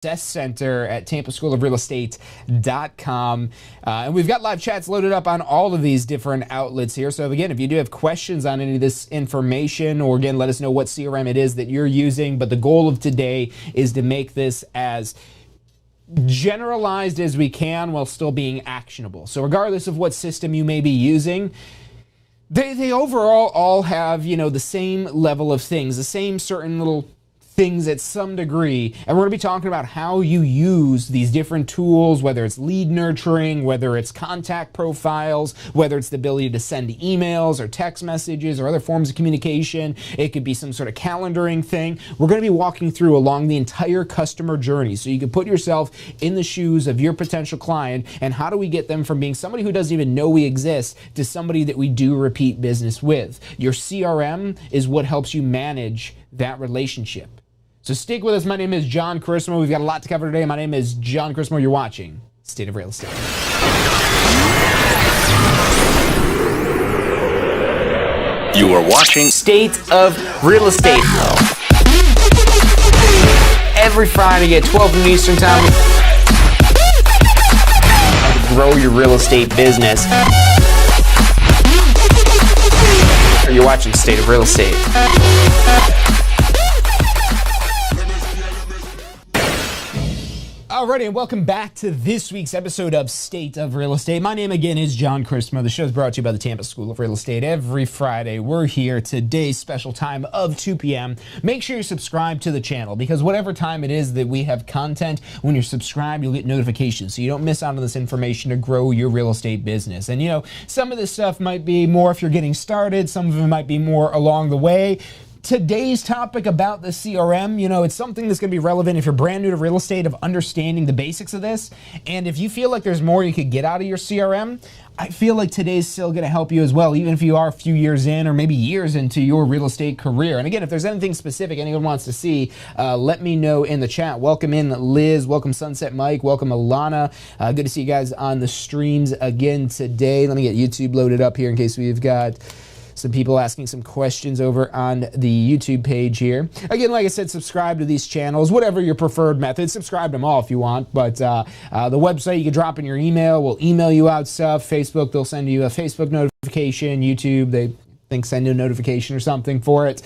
Success Center at tampaschoolofrealestate.com. And we've got live chats loaded up on all of these different outlets here. So again, if you do have questions on any of this information, or again, let us know what CRM it is that you're using. But the goal of today is to make this as generalized as we can while still being actionable. So regardless of what system you may be using, they overall all have, the same level of things, the same certain little things at some degree, and we're going to be talking about how you use these different tools, whether it's lead nurturing, whether it's contact profiles, whether it's the ability to send emails or text messages or other forms of communication. It could be some sort of calendaring thing. We're going to be walking through along the entire customer journey so you can put yourself in the shoes of your potential client, and how do we get them from being somebody who doesn't even know we exist to somebody that we do repeat business with. Your CRM is what helps you manage that relationship. So stick with us. My name is John Charisma. We've got a lot to cover today. My name is John Charisma. You're watching State of Real Estate. You are watching State of Real Estate. Every Friday at 12 noon Eastern Time. Grow your real estate business. You're watching State of Real Estate. Alrighty, and welcome back to this week's episode of State of Real Estate. My name again is John Charisma. The show is brought to you by the Tampa School of Real Estate. Every Friday, we're here. Today's special time of 2 p.m. Make sure you subscribe to the channel, because whatever time it is that we have content, when you're subscribed, you'll get notifications so you don't miss out on this information to grow your real estate business. And some of this stuff might be more if you're getting started, some of it might be more along the way. Today's topic about the CRM, it's something that's going to be relevant if you're brand new to real estate, of understanding the basics of this. And if you feel like there's more you could get out of your CRM, I feel like today's still going to help you as well, even if you are a few years in or maybe years into your real estate career. And again, if there's anything specific anyone wants to see, let me know in the chat. Welcome in Liz, welcome Sunset Mike, welcome Alana. Good to see you guys on the streams again today. Let me get YouTube loaded up here in case we've got some people asking some questions over on the YouTube page here. Again, like I said, subscribe to these channels, whatever your preferred method. Subscribe to them all if you want. But the website, you can drop in your email. We'll email you out stuff. Facebook, they'll send you a Facebook notification. YouTube, they send you a notification or something for it.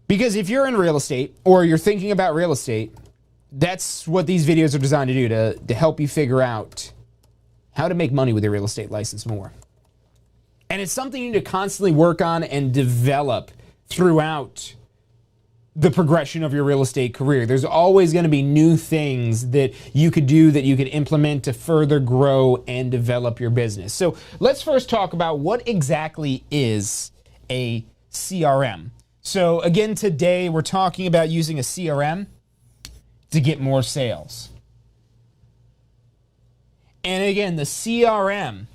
Because if you're in real estate or you're thinking about real estate, that's what these videos are designed to do, to help you figure out how to make money with your real estate license more. And it's something you need to constantly work on and develop throughout the progression of your real estate career. There's always going to be new things that you could do, that you could implement to further grow and develop your business. So let's first talk about what exactly is a CRM. So again, today we're talking about using a CRM to get more sales. And again, the CRM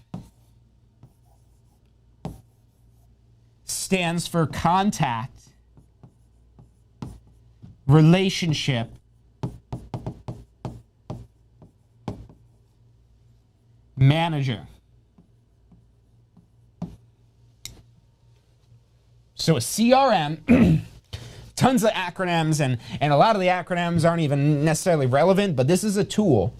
stands for contact, relationship, manager. So a CRM, tons of acronyms, and a lot of the acronyms aren't even necessarily relevant, but this is a tool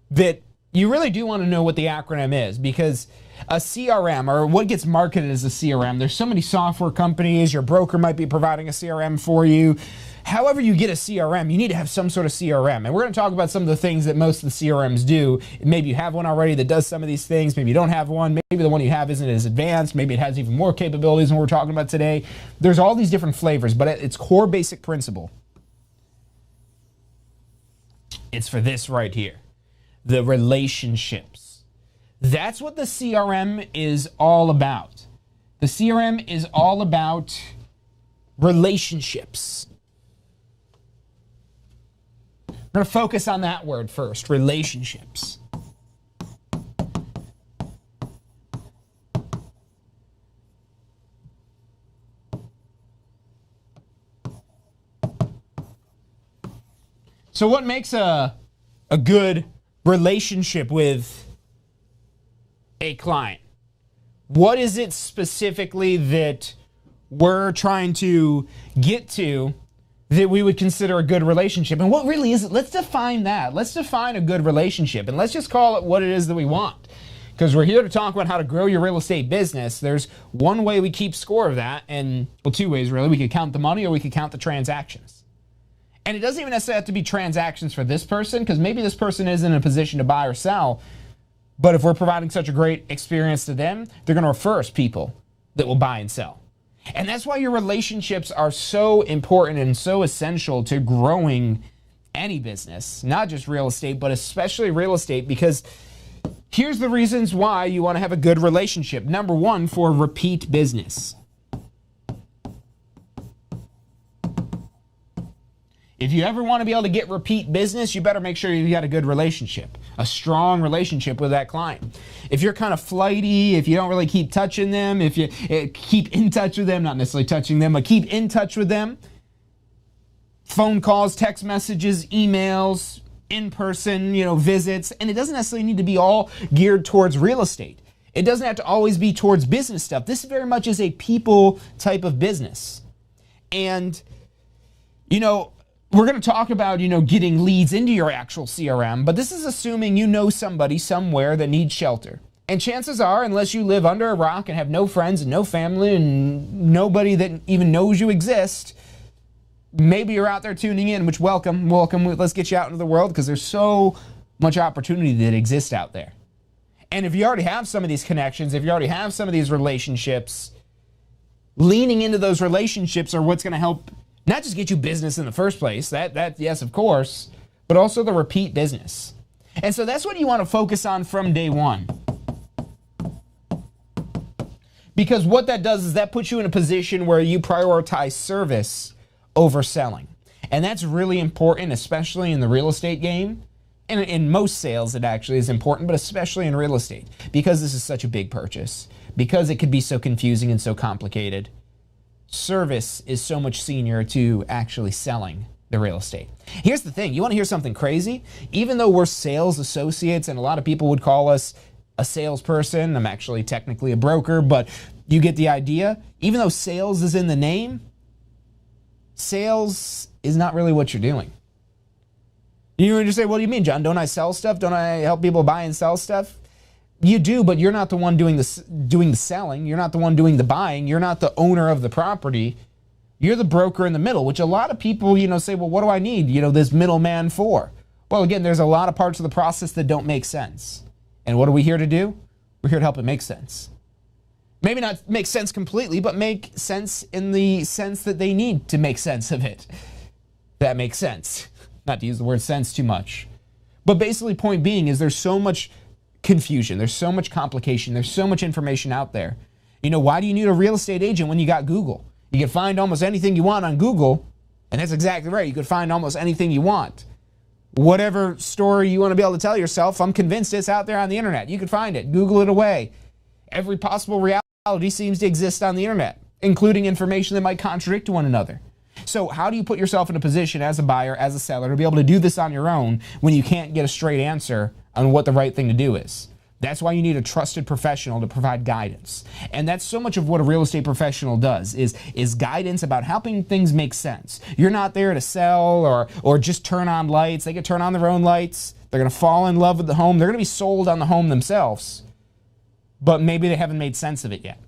that you really do want to know what the acronym is, because a CRM, or what gets marketed as a CRM, there's so many software companies, your broker might be providing a CRM for you. However you get a CRM, you need to have some sort of CRM. And we're going to talk about some of the things that most of the CRMs do. Maybe you have one already that does some of these things. Maybe you don't have one. Maybe the one you have isn't as advanced. Maybe it has even more capabilities than we're talking about today. There's all these different flavors, but at its core basic principle, it's for this right here. The relationships. That's what the CRM is all about. The CRM is all about relationships. I'm going to focus on that word first, relationships. So what makes a good relationship with a client? What is it specifically that we're trying to get to that we would consider a good relationship. And what really is it? Let's define that. Let's define a good relationship, and let's just call it what it is that we want. Because we're here to talk about how to grow your real estate business. There's one way we keep score of that, and well, two ways really. We could count the money or we could count the transactions. And it doesn't even necessarily have to be transactions for this person, because maybe this person isn't in a position to buy or sell. But if we're providing such a great experience to them, they're going to refer us people that will buy and sell. And that's why your relationships are so important and so essential to growing any business, not just real estate, but especially real estate, because here's the reasons why you want to have a good relationship. Number one, for repeat business. If you ever want to be able to get repeat business, you better make sure you got a good relationship, a strong relationship with that client. If you're kind of flighty, if you don't really keep touching them, if you keep in touch with them, not necessarily touching them, but keep in touch with them, phone calls, text messages, emails, in-person, visits, and it doesn't necessarily need to be all geared towards real estate. It doesn't have to always be towards business stuff. This very much is a people type of business. And, we're going to talk about, getting leads into your actual CRM, but this is assuming you know somebody somewhere that needs shelter. And chances are, unless you live under a rock and have no friends and no family and nobody that even knows you exist, maybe you're out there tuning in, which welcome. Let's get you out into the world, because there's so much opportunity that exists out there. And if you already have some of these connections, if you already have some of these relationships, leaning into those relationships are what's going to help not just get you business in the first place, that yes, of course, but also the repeat business. And so that's what you want to focus on from day one. Because what that does is that puts you in a position where you prioritize service over selling. And that's really important, especially in the real estate game. And in most sales, it actually is important, but especially in real estate, because this is such a big purchase, because it could be so confusing and so complicated. Service is so much senior to actually selling the real estate. Here's the thing. You want to hear something crazy? Even though we're sales associates, and a lot of people would call us a salesperson, I'm actually technically a broker, but you get the idea. Even though sales is in the name, sales is not really what you're doing. You just say, what do you mean, John? Don't I sell stuff? Don't I help people buy and sell stuff? You do, but you're not the one doing the selling. You're not the one doing the buying. You're not the owner of the property. You're the broker in the middle, which a lot of people, say, well, what do I need, this middleman for? Well, again, there's a lot of parts of the process that don't make sense. And what are we here to do? We're here to help it make sense. Maybe not make sense completely, but make sense in the sense that they need to make sense of it. That makes sense. Not to use the word sense too much. But basically, point being is there's so much confusion. There's so much complication. There's so much information out there. Why do you need a real estate agent when you got Google? You can find almost anything you want on Google, and that's exactly right. You could find almost anything you want. Whatever story you want to be able to tell yourself, I'm convinced it's out there on the internet. You can find it. Google it away. Every possible reality seems to exist on the internet, including information that might contradict one another. So how do you put yourself in a position as a buyer, as a seller, to be able to do this on your own when you can't get a straight answer on what the right thing to do is? That's why you need a trusted professional to provide guidance. And that's so much of what a real estate professional does, is guidance about helping things make sense. You're not there to sell or just turn on lights. They can turn on their own lights. They're going to fall in love with the home. They're going to be sold on the home themselves. But maybe they haven't made sense of it yet.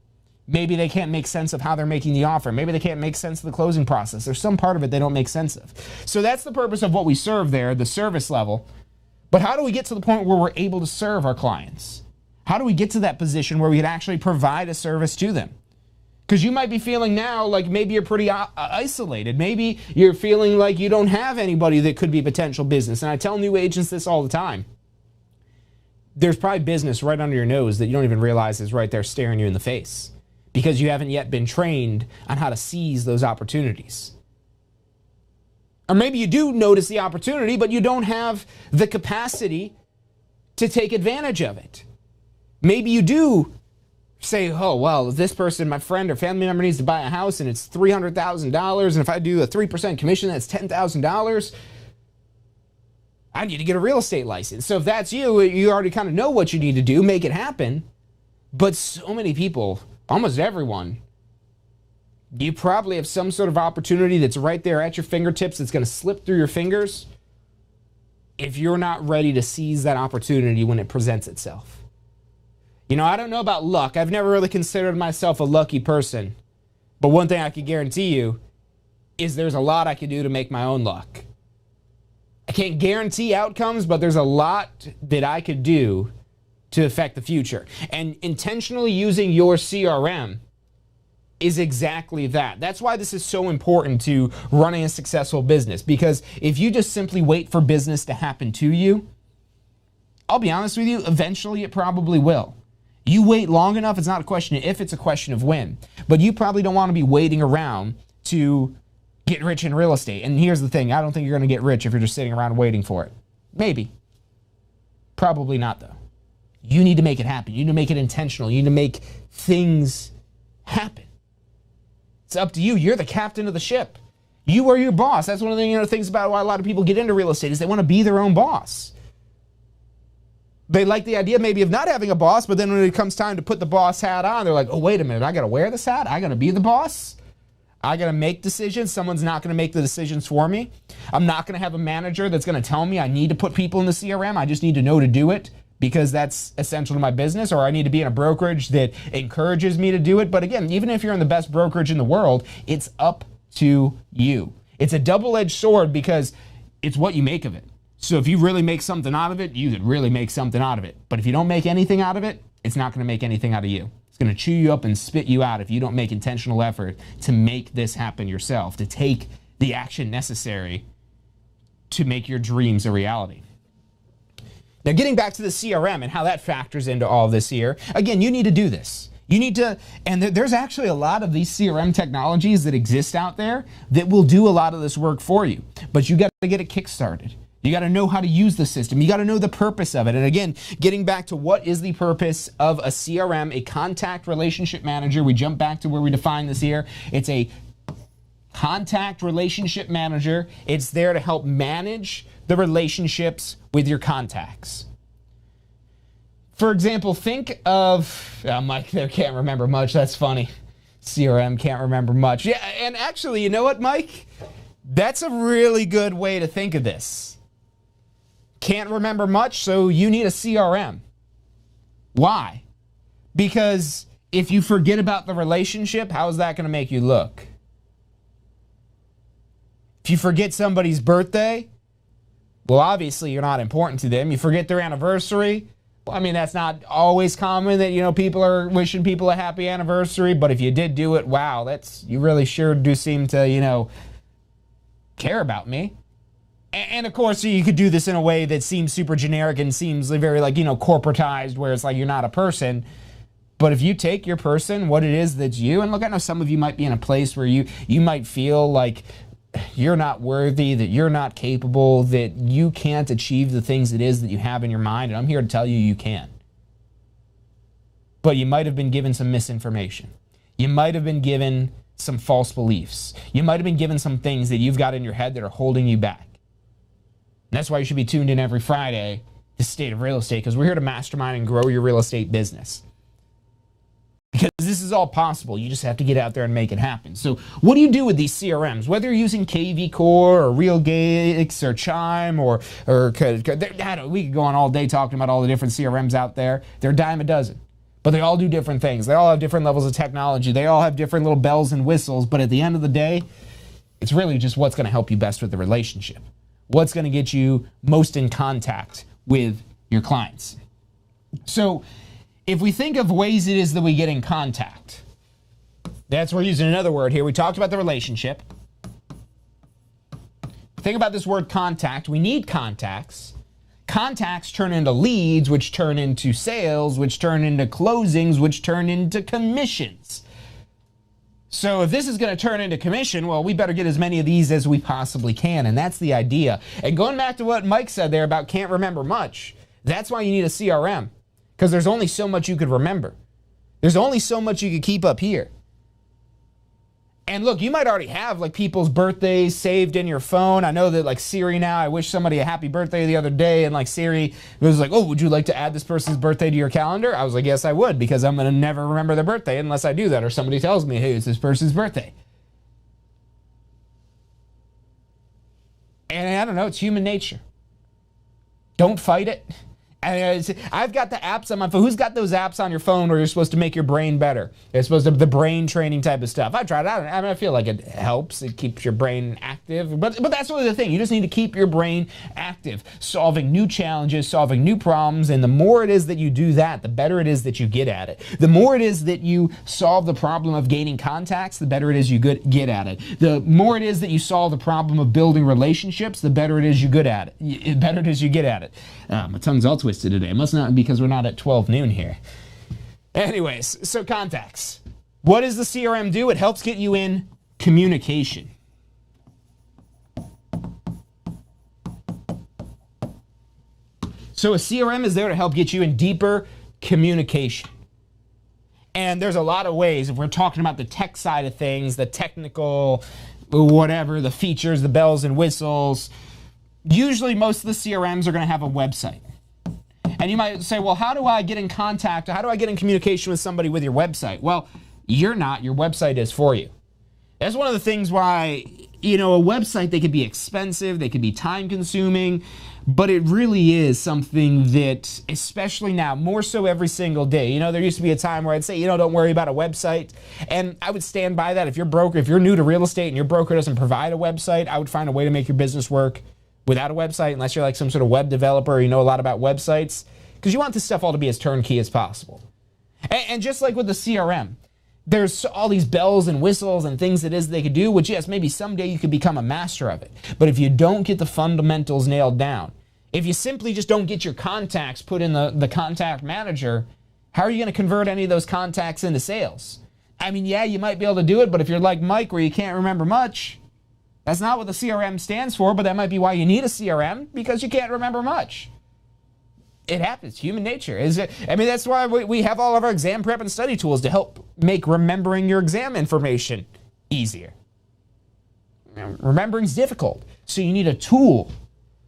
Maybe they can't make sense of how they're making the offer. Maybe they can't make sense of the closing process. There's some part of it they don't make sense of. So that's the purpose of what we serve there, the service level. But how do we get to the point where we're able to serve our clients? How do we get to that position where we can actually provide a service to them? Because you might be feeling now like maybe you're pretty isolated. Maybe you're feeling like you don't have anybody that could be potential business. And I tell new agents this all the time. There's probably business right under your nose that you don't even realize is right there staring you in the face, because you haven't yet been trained on how to seize those opportunities. Or maybe you do notice the opportunity, but you don't have the capacity to take advantage of it. Maybe you do say, oh, well, this person, my friend or family member, needs to buy a house and it's $300,000. And if I do a 3% commission, that's $10,000. I need to get a real estate license. So if that's you, you already kind of know what you need to do, make it happen. But so many people, almost everyone, You probably have some sort of opportunity that's right there at your fingertips that's going to slip through your fingers if you're not ready to seize that opportunity when it presents itself. You know, I don't know about luck. I've never really considered myself a lucky person. But one thing I can guarantee you is there's a lot I can do to make my own luck. I can't guarantee outcomes, but there's a lot that I could do to affect the future. And intentionally using your CRM is exactly that. That's why this is so important to running a successful business, because if you just simply wait for business to happen to you, I'll be honest with you, eventually it probably will. You wait long enough, it's not a question of if, it's a question of when. But you probably don't want to be waiting around to get rich in real estate. And here's the thing, I don't think you're going to get rich if you're just sitting around waiting for it. Maybe. Probably not, though. You need to make it happen. You need to make it intentional. You need to make things happen. It's up to you. You're the captain of the ship. You are your boss. That's one of the things about why a lot of people get into real estate is they want to be their own boss. They like the idea maybe of not having a boss, but then when it comes time to put the boss hat on, they're like, oh, wait a minute, I got to wear this hat? I got to be the boss? I got to make decisions? Someone's not going to make the decisions for me? I'm not going to have a manager that's going to tell me I need to put people in the CRM. I just need to know to do it because that's essential to my business, or I need to be in a brokerage that encourages me to do it. But again, even if you're in the best brokerage in the world, it's up to you. It's a double-edged sword because it's what you make of it. So if you really make something out of it, you could really make something out of it. But if you don't make anything out of it, it's not going to make anything out of you. It's going to chew you up and spit you out if you don't make intentional effort to make this happen yourself, to take the action necessary to make your dreams a reality. Now, getting back to the CRM and how that factors into all this here, again, you need to do this. You need to, and there's actually a lot of these CRM technologies that exist out there that will do a lot of this work for you. But you got to get it kickstarted. You got to know how to use the system. You got to know the purpose of it. And again, getting back to what is the purpose of a CRM, a contact relationship manager. We jump back to where we define this here. It's a contact relationship manager. It's there to help manage the relationships with your contacts. For example, think of, Mike there can't remember much. That's funny. CRM can't remember much. Yeah, and actually, you know what, Mike? That's a really good way to think of this. Can't remember much, so you need a CRM. Why? Because if you forget about the relationship, how is that going to make you look? If you forget somebody's birthday, well, obviously you're not important to them. You forget their anniversary. Well, I mean, that's not always common that, people are wishing people a happy anniversary, but if you did do it, wow, you really sure do seem to, care about me. And of course, you could do this in a way that seems super generic and seems very corporatized, where it's like you're not a person. But if you take your person, what it is that's you, and look, I know some of you might be in a place where you might feel like you're not worthy, that you're not capable, that you can't achieve the things it is that you have in your mind. And I'm here to tell you, you can. But you might have been given some misinformation. You might have been given some false beliefs. You might have been given some things that you've got in your head that are holding you back. And that's why you should be tuned in every Friday to State of Real Estate, because we're here to mastermind and grow your real estate business. Because this is all possible. You just have to get out there and make it happen. So what do you do with these CRMs? Whether you're using KV Core or RealGix or Chime or we could go on all day talking about all the different CRMs out there. They're a dime a dozen. But they all do different things. They all have different levels of technology. They all have different little bells and whistles. But at the end of the day, it's really just what's going to help you best with the relationship. What's going to get you most in contact with your clients. So if we think of ways it is that we get in contact, we're using another word here. We talked about the relationship. Think about this word contact. We need contacts. Contacts turn into leads, which turn into sales, which turn into closings, which turn into commissions. So if this is going to turn into commission, well, we better get as many of these as we possibly can. And that's the idea. And going back to what Mike said there about can't remember much, that's why you need a CRM. Because there's only so much you could remember. There's only so much you could keep up here. And look, you might already have people's birthdays saved in your phone. I know that Siri now, I wish somebody a happy birthday the other day, and Siri was like, oh, would you like to add this person's birthday to your calendar? I was like, yes, I would, because I'm going to never remember their birthday unless I do that, or somebody tells me, hey, it's this person's birthday. And I don't know, it's human nature. Don't fight it. And I've got the apps on my phone. Who's got those apps on your phone where you're supposed to make your brain better? It's supposed to be the brain training type of stuff. I tried it out. I feel like it helps. It keeps your brain active. But that's really the thing. You just need to keep your brain active, solving new challenges, solving new problems. And the more it is that you do that, the better it is that you get at it. The more it is that you solve the problem of gaining contacts, the better it is you get at it. The more it is that you solve the problem of building relationships, the better it is you get at it. The better it is you get at it. My tongue's all twisted today. It must not be because we're not at 12 noon here. Anyways, so contacts. What does the CRM do? It helps get you in communication. So a CRM is there to help get you in deeper communication. And there's a lot of ways, if we're talking about the tech side of things, the technical, whatever, the features, the bells and whistles, usually most of the CRMs are going to have a website. And you might say, well, how do I get in contact? How do I get in communication with somebody with your website? Well, you're not. Your website is for you. That's one of the things why, a website, they could be expensive, they could be time consuming, but it really is something that, especially now, more so every single day. There used to be a time where I'd say, don't worry about a website. And I would stand by that. If you're new to real estate and your broker doesn't provide a website, I would find a way to make your business work without a website, unless you're like some sort of web developer or you know a lot about websites, because you want this stuff all to be as turnkey as possible. And just like with the CRM, there's all these bells and whistles and things that they could do, which yes, maybe someday you could become a master of it. But if you don't get the fundamentals nailed down, if you simply just don't get your contacts put in the contact manager, how are you going to convert any of those contacts into sales? I mean, yeah, you might be able to do it, but if you're like Mike where you can't remember much, that's not what the CRM stands for, but that might be why you need a CRM, because you can't remember much. It happens. Human nature. That's why we have all of our exam prep and study tools to help make remembering your exam information easier. Remembering's difficult, so you need a tool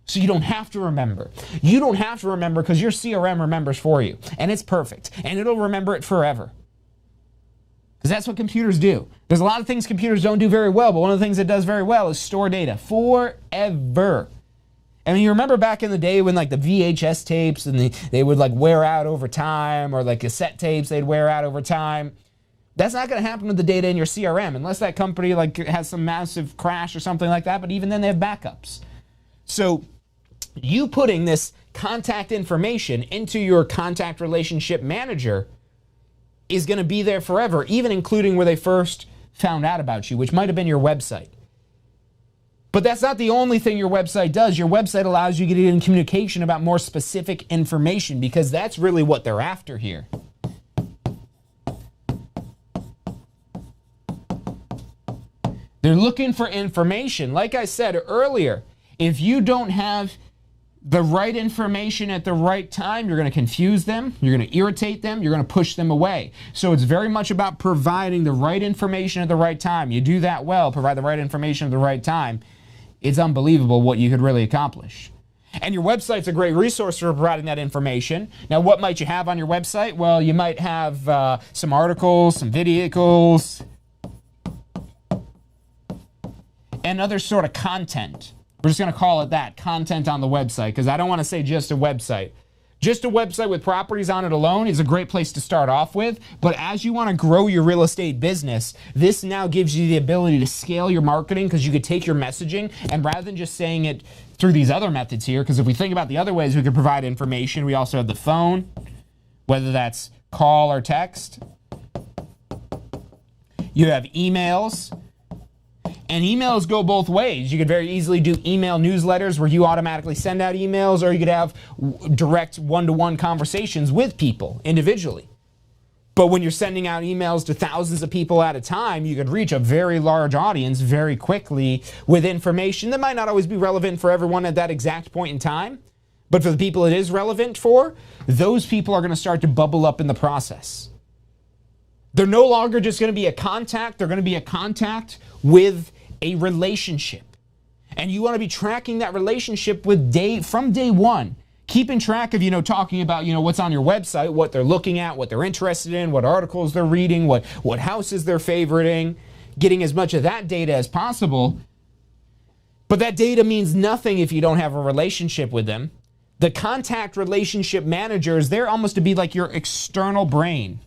so you don't have to remember. You don't have to remember because your CRM remembers for you, and it's perfect, and it'll remember it forever. Because that's what computers do. There's a lot of things computers don't do very well, but one of the things it does very well is store data forever. You remember back in the day when the VHS tapes and they would wear out over time, or cassette tapes, they'd wear out over time. That's not going to happen with the data in your CRM unless that company has some massive crash or something like that, but even then they have backups. So you putting this contact information into your contact relationship manager is going to be there forever, even including where they first found out about you, which might have been your website. But that's not the only thing your website does. Your website allows you to get in communication about more specific information, because that's really what they're after here. They're looking for information. Like I said earlier, if you don't have the right information at the right time, you're going to confuse them, you're going to irritate them, you're going to push them away. So it's very much about providing the right information at the right time. You do that well, provide the right information at the right time, it's unbelievable what you could really accomplish. And your website's a great resource for providing that information. Now, what might you have on your website? Well, you might have some articles, some videos, and other sort of content. We're just going to call it that, content on the website, because I don't want to say just a website. Just a website with properties on it alone is a great place to start off with, but as you want to grow your real estate business, this now gives you the ability to scale your marketing, because you could take your messaging, and rather than just saying it through these other methods here, because if we think about the other ways we could provide information, we also have the phone, whether that's call or text. You have emails. And emails go both ways. You could very easily do email newsletters where you automatically send out emails, or you could have direct one-to-one conversations with people individually. But when you're sending out emails to thousands of people at a time, you could reach a very large audience very quickly with information that might not always be relevant for everyone at that exact point in time. But for the people it is relevant for, those people are going to start to bubble up in the process. They're no longer just going to be a contact. They're going to be a contact with a relationship. And you want to be tracking that relationship from day one. Keeping track of, talking about, what's on your website, what they're looking at, what they're interested in, what articles they're reading, what houses they're favoriting, getting as much of that data as possible But that data means nothing if you don't have a relationship with them. The contact relationship managers, they're almost to be like your external brain.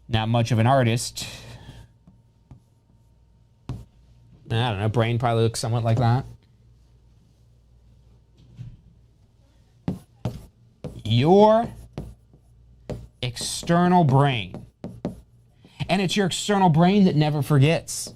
Not much of an artist. I don't know, brain probably looks somewhat like that. Your external brain. And it's your external brain that never forgets.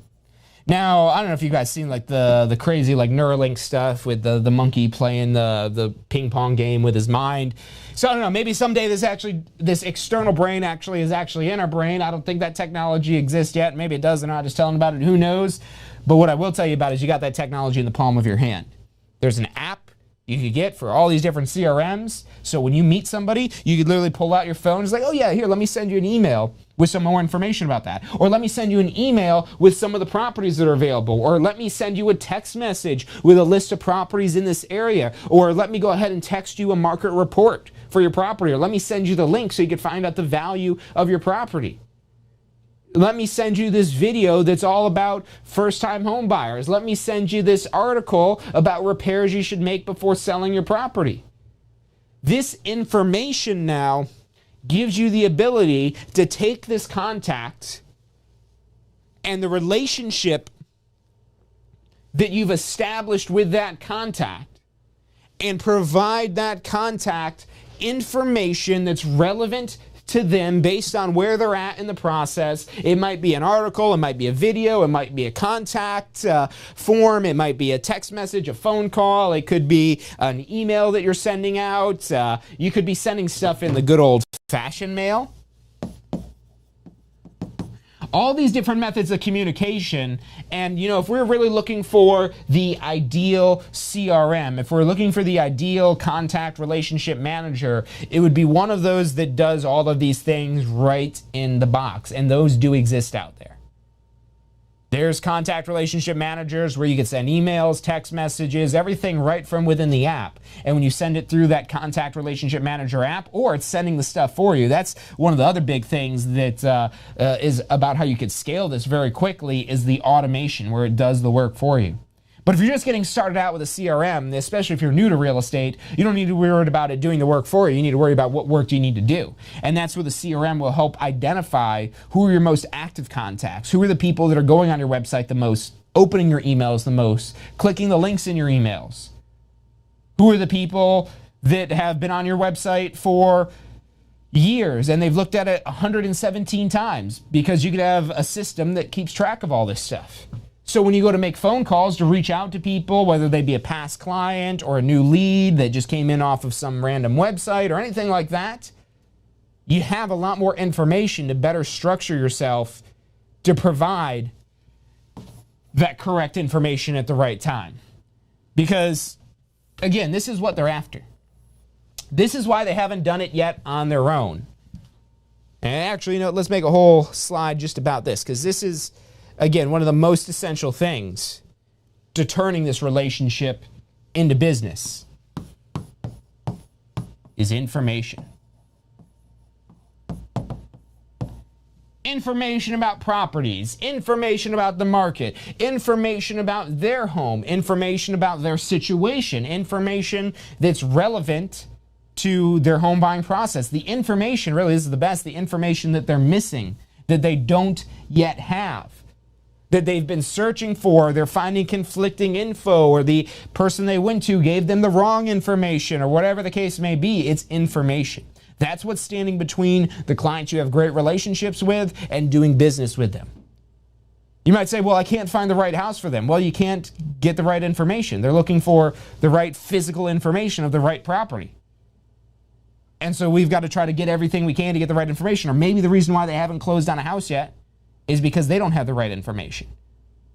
Now, I don't know if you guys seen like the crazy like Neuralink stuff with the monkey playing the ping pong game with his mind. So I don't know, maybe someday this external brain is actually in our brain. I don't think that technology exists yet. Maybe it does, and I'm not just telling about it, who knows. But what I will tell you about is you got that technology in the palm of your hand. There's an app you could get for all these different CRMs. So when you meet somebody, you could literally pull out your phone. It's like, oh yeah, here, let me send you an email with some more information about that. Or let me send you an email with some of the properties that are available. Or let me send you a text message with a list of properties in this area. Or let me go ahead and text you a market report for your property. Or let me send you the link so you can find out the value of your property. Let me send you this video that's all about first-time home buyers. Let me send you this article about repairs you should make before selling your property. This information now gives you the ability to take this contact and the relationship that you've established with that contact and provide that contact information that's relevant to them based on where they're at in the process. It might be an article, it might be a video, it might be a contact form, it might be a text message, a phone call, it could be an email that you're sending out. You could be sending stuff in the good old-fashioned mail. All these different methods of communication, and if we're really looking for the ideal CRM, if we're looking for the ideal contact relationship manager, it would be one of those that does all of these things right in the box, and those do exist out there. There's contact relationship managers where you can send emails, text messages, everything right from within the app. And when you send it through that contact relationship manager app, or it's sending the stuff for you, that's one of the other big things that is about how you could scale this very quickly is the automation where it does the work for you. But if you're just getting started out with a CRM, especially if you're new to real estate, you don't need to worry about it doing the work for you. You need to worry about what work do you need to do. And that's where the CRM will help identify who are your most active contacts, who are the people that are going on your website the most, opening your emails the most, clicking the links in your emails. Who are the people that have been on your website for years and they've looked at it 117 times, because you could have a system that keeps track of all this stuff. So when you go to make phone calls to reach out to people, whether they be a past client or a new lead that just came in off of some random website or anything like that, you have a lot more information to better structure yourself to provide that correct information at the right time. Because, again, this is what they're after. This is why they haven't done it yet on their own. And actually, let's make a whole slide just about this, because this is, again, one of the most essential things to turning this relationship into business is information. Information about properties, information about the market, information about their home, information about their situation, information that's relevant to their home buying process. The information, really, this is the best, the information that they're missing, that they don't yet have, that they've been searching for, they're finding conflicting info, or the person they went to gave them the wrong information, or whatever the case may be. It's information. That's what's standing between the clients you have great relationships with and doing business with them. You might say, well, I can't find the right house for them. Well, you can't get the right information. They're looking for the right physical information of the right property. And so we've got to try to get everything we can to get the right information. Or maybe the reason why they haven't closed on a house yet is because they don't have the right information.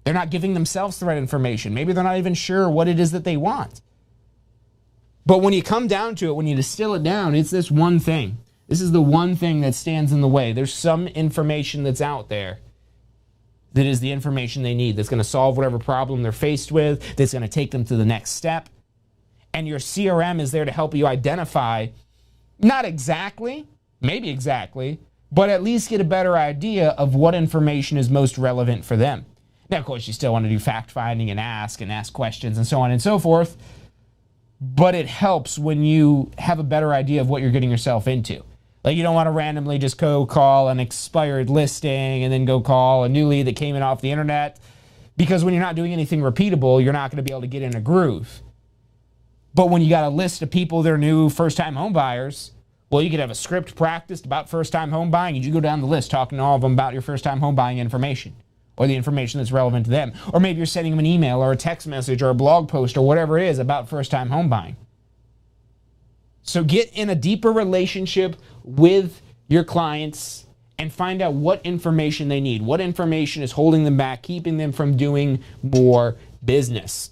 They're not giving themselves the right information. Maybe they're not even sure what it is that they want. But when you come down to it, when you distill it down, it's this one thing. This is the one thing that stands in the way. There's some information that's out there that is the information they need, that's going to solve whatever problem they're faced with, that's going to take them to the next step. And your CRM is there to help you identify, not exactly, maybe exactly, but at least get a better idea of what information is most relevant for them. Now, of course, you still want to do fact-finding and ask questions and so on and so forth, but it helps when you have a better idea of what you're getting yourself into. Like, you don't want to randomly just go call an expired listing and then go call a new lead that came in off the internet, because when you're not doing anything repeatable, you're not going to be able to get in a groove. But when you got a list of people that are new first-time home buyers, well, you could have a script practiced about first-time home buying, and you go down the list talking to all of them about your first-time home buying information, or the information that's relevant to them. Or maybe you're sending them an email or a text message or a blog post or whatever it is about first-time home buying. So get in a deeper relationship with your clients and find out what information they need, what information is holding them back, keeping them from doing more business.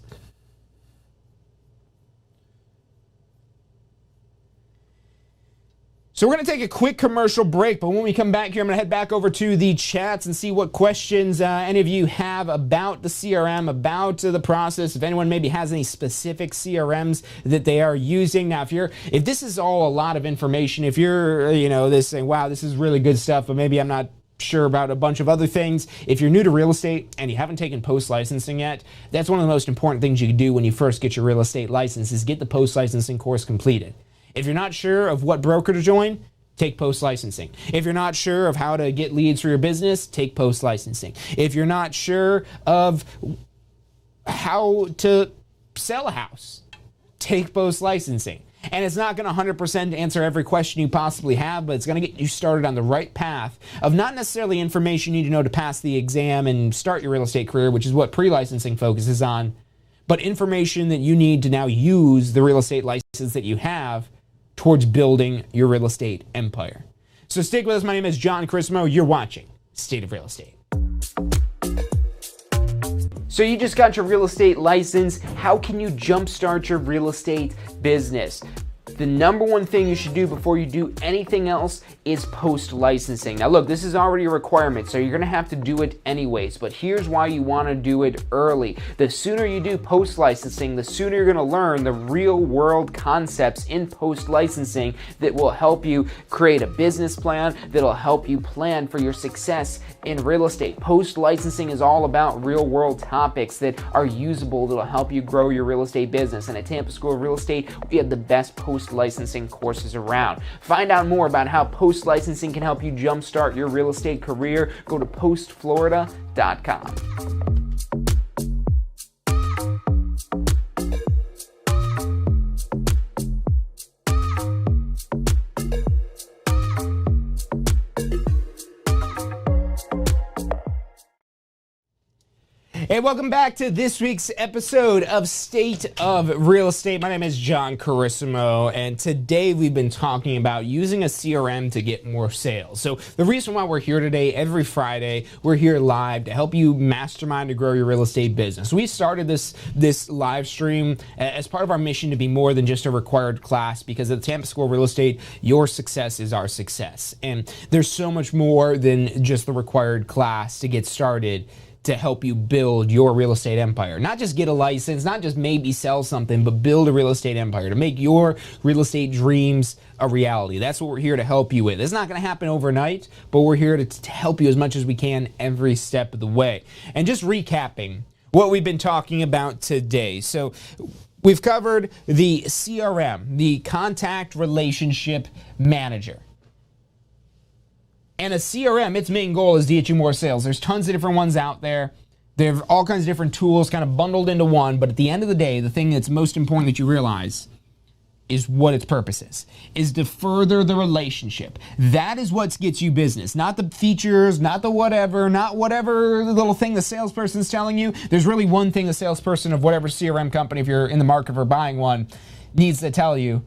So we're going to take a quick commercial break, but when we come back here, I'm going to head back over to the chats and see what questions any of you have about the CRM, about the process, if anyone maybe has any specific CRMs that they are using. Now, if this is all a lot of information, if you're, this saying, wow, this is really good stuff, but maybe I'm not sure about a bunch of other things. If you're new to real estate and you haven't taken post-licensing yet, that's one of the most important things you can do when you first get your real estate license is get the post-licensing course completed. If you're not sure of what broker to join, take post-licensing. If you're not sure of how to get leads for your business, take post-licensing. If you're not sure of how to sell a house, take post-licensing. And it's not going to 100% answer every question you possibly have, but it's going to get you started on the right path of not necessarily information you need to know to pass the exam and start your real estate career, which is what pre-licensing focuses on, but information that you need to now use the real estate license that you have towards building your real estate empire. So stick with us. My name is John Chrismo. You're watching State of Real Estate. So you just got your real estate license. How can you jumpstart your real estate business? The number one thing you should do before you do anything else is post-licensing. Now look, this is already a requirement, so you're gonna have to do it anyways, but here's why you wanna do it early. The sooner you do post-licensing, the sooner you're gonna learn the real-world concepts in post-licensing that will help you create a business plan, that'll help you plan for your success in real estate. Post-licensing is all about real-world topics that are usable, that'll help you grow your real estate business. And at Tampa School of Real Estate, we have the best post-licensing courses around. Find out more about how post-licensing can help you jumpstart your real estate career. Go to postflorida.com. Hey, welcome back to this week's episode of State of Real Estate. My name is John Carissimo, and today we've been talking about using a CRM to get more sales. So the reason why we're here today, every Friday, we're here live to help you mastermind to grow your real estate business. We started this live stream as part of our mission to be more than just a required class, because at the Tampa School of Real Estate, your success is our success. And there's so much more than just the required class to get started to help you build your real estate empire. Not just get a license, not just maybe sell something, but build a real estate empire, to make your real estate dreams a reality. That's what we're here to help you with. It's not gonna happen overnight, but we're here to help you as much as we can every step of the way. And just recapping what we've been talking about today. So we've covered the CRM, the Contact Relationship Manager. And a CRM, its main goal is to get you more sales. There's tons of different ones out there. They have all kinds of different tools kind of bundled into one, but at the end of the day, the thing that's most important that you realize is what its purpose is to further the relationship. That is what gets you business, not the features, not the whatever, not whatever little thing the salesperson's telling you. There's really one thing the salesperson of whatever CRM company, if you're in the market for buying one, needs to tell you,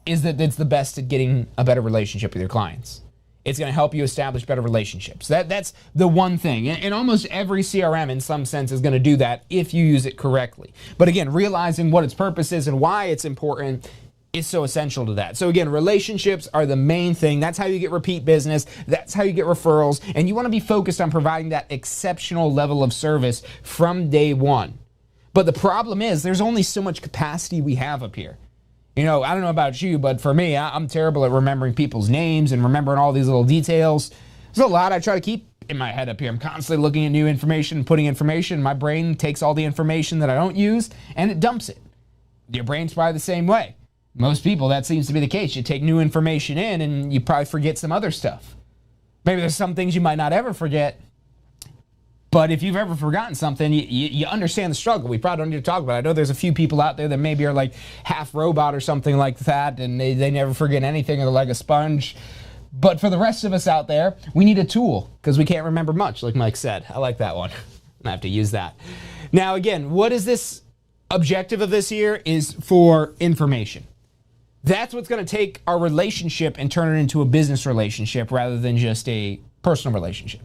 is that it's the best at getting a better relationship with your clients. It's going to help you establish better relationships. That's the one thing. And almost every CRM in some sense is going to do that if you use it correctly. But again, realizing what its purpose is and why it's important is so essential to that. So again, relationships are the main thing. That's how you get repeat business. That's how you get referrals. And you want to be focused on providing that exceptional level of service from day one. But the problem is there's only so much capacity we have up here. You know, I don't know about you, but for me, I'm terrible at remembering people's names and remembering all these little details. There's a lot I try to keep in my head up here. I'm constantly looking at new information, putting information. My brain takes all the information that I don't use and it dumps it. Your brain's probably the same way. Most people, that seems to be the case. You take new information in and you probably forget some other stuff. Maybe there's some things you might not ever forget. But if you've ever forgotten something, you understand the struggle. We probably don't need to talk about it. I know there's a few people out there that maybe are like half robot or something like that, and they never forget anything, or they're like a sponge. But for the rest of us out there, we need a tool because we can't remember much, like Mike said. I like that one. I have to use that. Now, again, what is this objective of this year is for information. That's what's going to take our relationship and turn it into a business relationship rather than just a personal relationship.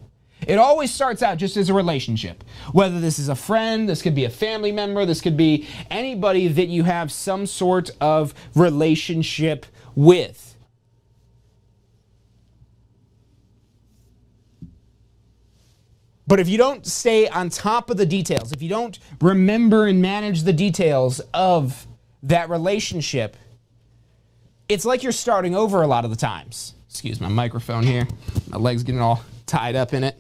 It always starts out just as a relationship. Whether this is a friend, this could be a family member, this could be anybody that you have some sort of relationship with. But if you don't stay on top of the details, if you don't remember and manage the details of that relationship, it's like you're starting over a lot of the times. Excuse my microphone here. My leg's getting all tied up in it.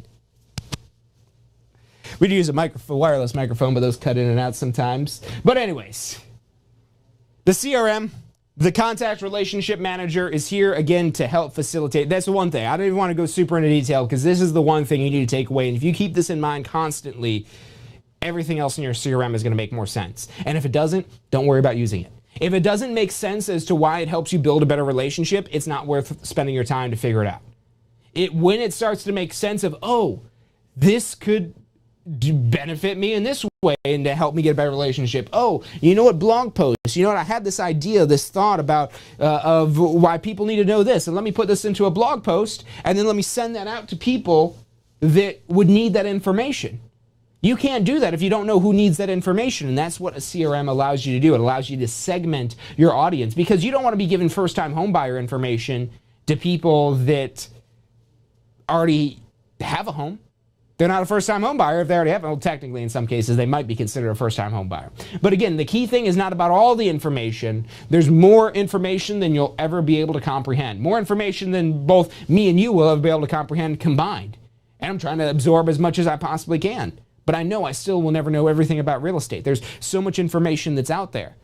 We'd use a wireless microphone, but those cut in and out sometimes. But anyways, the CRM, the contact relationship manager, is here again to help facilitate. That's the one thing. I don't even want to go super into detail because this is the one thing you need to take away. And if you keep this in mind constantly, everything else in your CRM is going to make more sense. And if it doesn't, don't worry about using it. If it doesn't make sense as to why it helps you build a better relationship, it's not worth spending your time to figure it out. When it starts to make sense of, oh, this could benefit me in this way and to help me get a better relationship. Oh, you know what, blog posts, you know what, I had this idea, this thought about of why people need to know this, and let me put this into a blog post, and then let me send that out to people that would need that information. You can't do that if you don't know who needs that information, and that's what a CRM allows you to do. It allows you to segment your audience, because you don't want to be giving first-time homebuyer information to people that already have a home. They're not a first-time home buyer if they already have it. Well, technically, in some cases, they might be considered a first-time home buyer. But again, the key thing is not about all the information. There's more information than you'll ever be able to comprehend. More information than both me and you will ever be able to comprehend combined. And I'm trying to absorb as much as I possibly can. But I know I still will never know everything about real estate. There's so much information that's out there.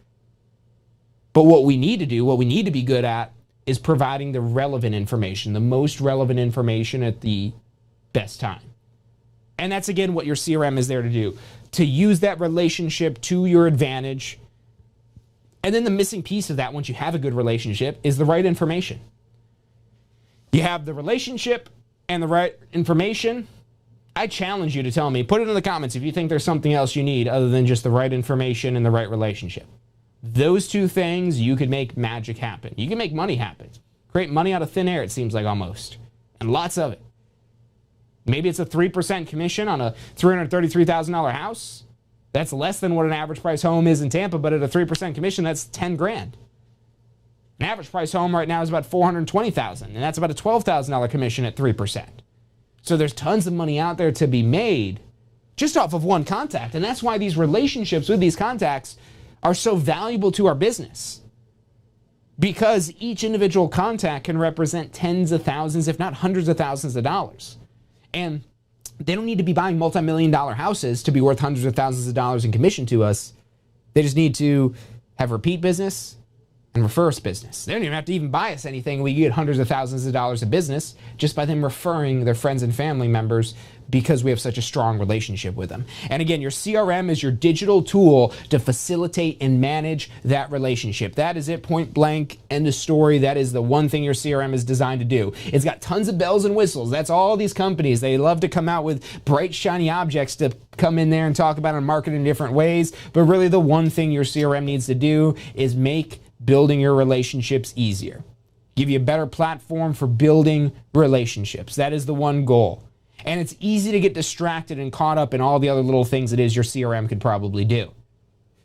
But what we need to do, what we need to be good at, is providing the relevant information, the most relevant information at the best time. And that's, again, what your CRM is there to do, to use that relationship to your advantage. And then the missing piece of that, once you have a good relationship, is the right information. You have the relationship and the right information. I challenge you to tell me, put it in the comments if you think there's something else you need other than just the right information and the right relationship. Those two things, you could make magic happen. You can make money happen. Create money out of thin air, it seems like, almost. And lots of it. Maybe it's a 3% commission on a $333,000 house. That's less than what an average price home is in Tampa, but at a 3% commission, that's $10,000. An average price home right now is about $420,000, and that's about a $12,000 commission at 3%. So there's tons of money out there to be made just off of one contact, and that's why these relationships with these contacts are so valuable to our business. Because each individual contact can represent tens of thousands, if not hundreds of thousands of dollars. And they don't need to be buying multi-million-dollar houses to be worth hundreds of thousands of dollars in commission to us. They just need to have repeat business and refer us business. They don't even have to even buy us anything. We get hundreds of thousands of dollars of business just by them referring their friends and family members because we have such a strong relationship with them. And again, your CRM is your digital tool to facilitate and manage that relationship. That is it, point blank, end of story. That is the one thing your CRM is designed to do. It's got tons of bells and whistles. That's all these companies. They love to come out with bright, shiny objects to come in there and talk about and market in different ways. But really the one thing your CRM needs to do is make building your relationships easier. Give you a better platform for building relationships. That is the one goal. And it's easy to get distracted and caught up in all the other little things it is your CRM could probably do.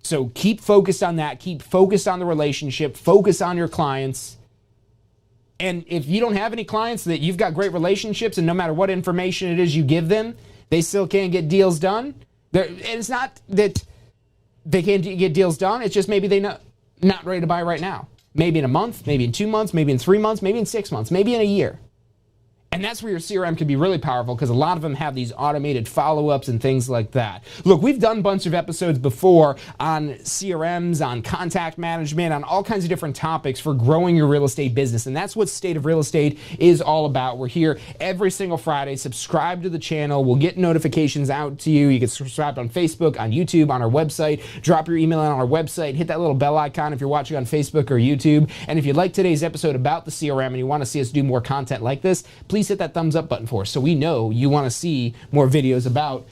So keep focused on that. Keep focused on the relationship. Focus on your clients. And if you don't have any clients that you've got great relationships and no matter what information it is you give them, they still can't get deals done. It's not that they can't get deals done. It's just maybe they're not ready to buy right now. Maybe in a month, maybe in 2 months, maybe in 3 months, maybe in 6 months, maybe in a year. And that's where your CRM can be really powerful, because a lot of them have these automated follow-ups and things like that. Look, we've done a bunch of episodes before on CRMs, on contact management, on all kinds of different topics for growing your real estate business. And that's what State of Real Estate is all about. We're here every single Friday. Subscribe to the channel. We'll get notifications out to you. You can subscribe on Facebook, on YouTube, on our website. Drop your email on our website. Hit that little bell icon if you're watching on Facebook or YouTube. And if you like today's episode about the CRM and you want to see us do more content like this, please hit that thumbs up button for us so we know you want to see more videos about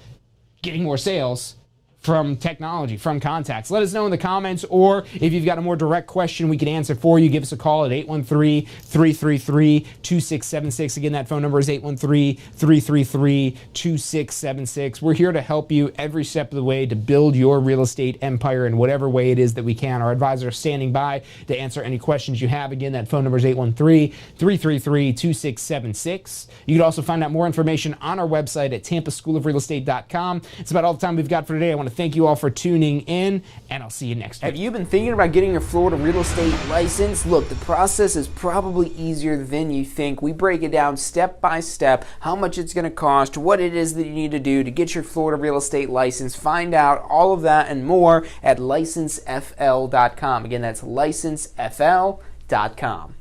getting more sales from technology, from contacts. Let us know in the comments, or if you've got a more direct question we can answer for you, give us a call at 813-333-2676. Again, that phone number is 813-333-2676. We're here to help you every step of the way to build your real estate empire in whatever way it is that we can. Our advisors are standing by to answer any questions you have. Again, that phone number is 813-333-2676. You can also find out more information on our website at tampaschoolofrealestate.com. It's about all the time we've got for today. I want to thank you all for tuning in, and I'll see you next week. Have you been thinking about getting your Florida real estate license? Look, the process is probably easier than you think. We break it down step by step, how much it's going to cost, what it is that you need to do to get your Florida real estate license. Find out all of that and more at licensefl.com. Again, that's licensefl.com.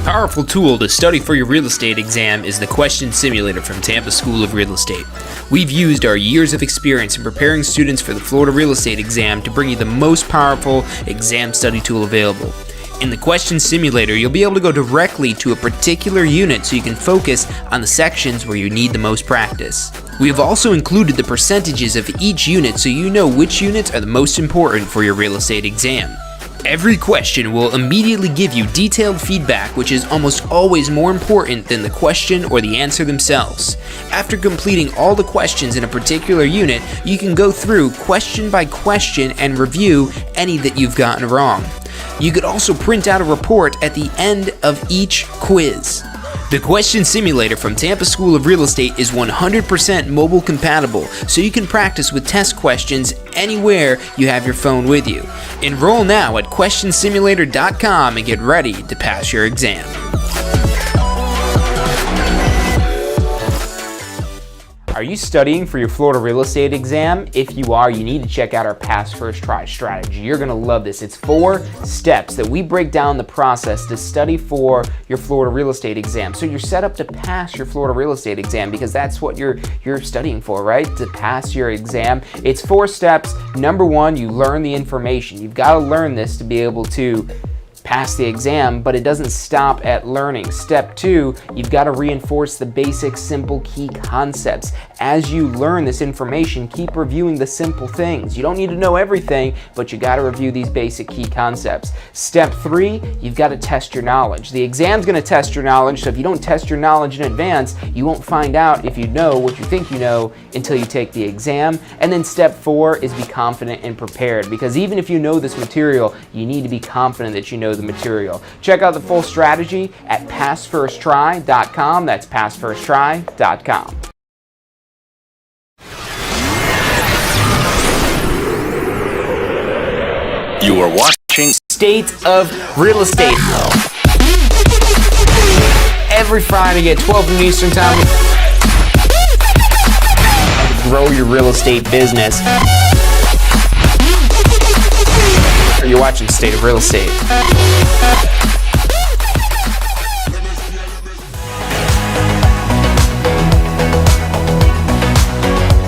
Powerful tool to study for your real estate exam is the Question Simulator from Tampa School of Real Estate. We've used our years of experience in preparing students for the Florida real estate exam to bring you the most powerful exam study tool available. In the Question Simulator, you'll be able to go directly to a particular unit so you can focus on the sections where you need the most practice. We have also included the percentages of each unit so you know which units are the most important for your real estate exam. Every question will immediately give you detailed feedback, which is almost always more important than the question or the answer themselves. After completing all the questions in a particular unit, you can go through question by question and review any that you've gotten wrong. You could also print out a report at the end of each quiz. The Question Simulator from Tampa School of Real Estate is 100% mobile compatible, so you can practice with test questions anywhere you have your phone with you. Enroll now at questionsimulator.com and get ready to pass your exam. Are you studying for your Florida real estate exam? If you are, you need to check out our Pass First Try strategy. You're going to love this. It's 4 steps that we break down the process to study for your Florida real estate exam. So you're set up to pass your Florida real estate exam, because that's what you're studying for, right? To pass your exam. It's 4 steps. Number 1, you learn the information. You've got to learn this to be able to pass the exam, but it doesn't stop at learning. Step 2, you've got to reinforce the basic, simple, key concepts. As you learn this information, keep reviewing the simple things. You don't need to know everything, but you got to review these basic key concepts. Step 3, you've got to test your knowledge. The exam's going to test your knowledge, so if you don't test your knowledge in advance, you won't find out if you know what you think you know until you take the exam. And then step 4 is be confident and prepared, because even if you know this material, you need to be confident that you know the material. Check out the full strategy at passfirsttry.com. That's passfirsttry.com. You are watching State of Real Estate. Every Friday at 12 noon Eastern Time. Grow your real estate business. You're watching State of Real Estate.